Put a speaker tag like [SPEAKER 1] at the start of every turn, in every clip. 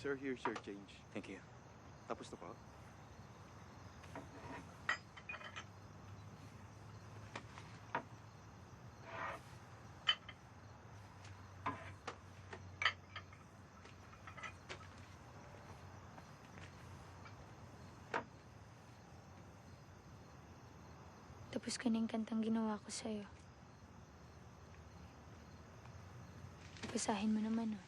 [SPEAKER 1] Sir, here's your change.
[SPEAKER 2] Thank you.
[SPEAKER 1] Tapos na pa?
[SPEAKER 3] Tapos ka na yung kantang ginawa ko sa'yo. Basahin mo naman, oh.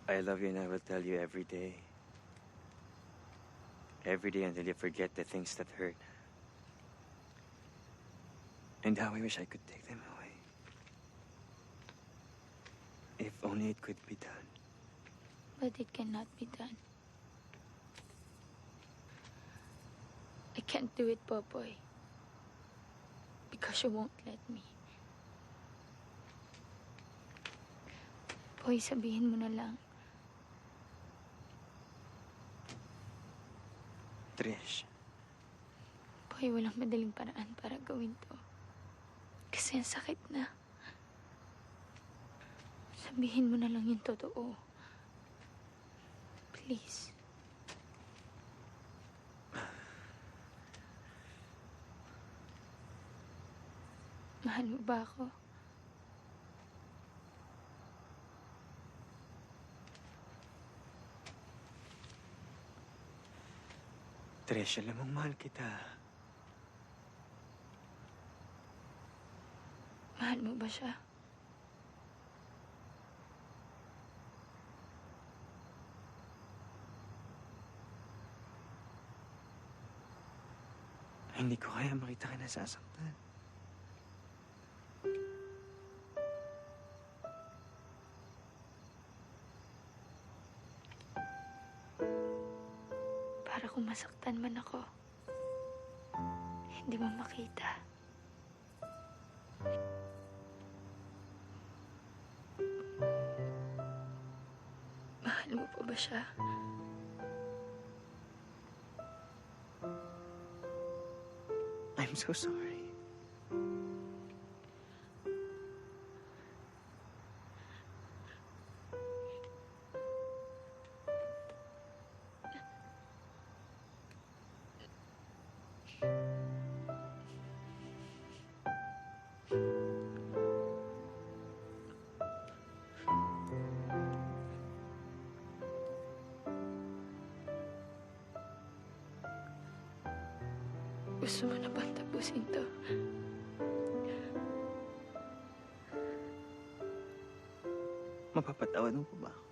[SPEAKER 2] I love you and I will tell you every day. Every day until you forget the things that hurt. And how I wish I could take them away. If only it could be done.
[SPEAKER 3] But it cannot be done. I can't do it, Popoy. Because you won't let me. Boy, sabihin mo na lang.
[SPEAKER 2] Trish,
[SPEAKER 3] Boy, walang madaling paraan para gawin to. Kasi ang sakit na. Sabihin mo na lang yung totoo. Please. Mahal mo ba ako?
[SPEAKER 2] Trish, alam mong mahal kita.
[SPEAKER 3] Mahal mo ba siya?
[SPEAKER 2] Hindi ko kaya makita ka nasasaktan.
[SPEAKER 3] Para kung masaktan man ako, hindi mo makita. Mahal mo pa ba siya?
[SPEAKER 2] I'm so sorry.
[SPEAKER 3] Gusto mo na bang tapusin to?
[SPEAKER 2] Mapapatawad mo pa ba ako?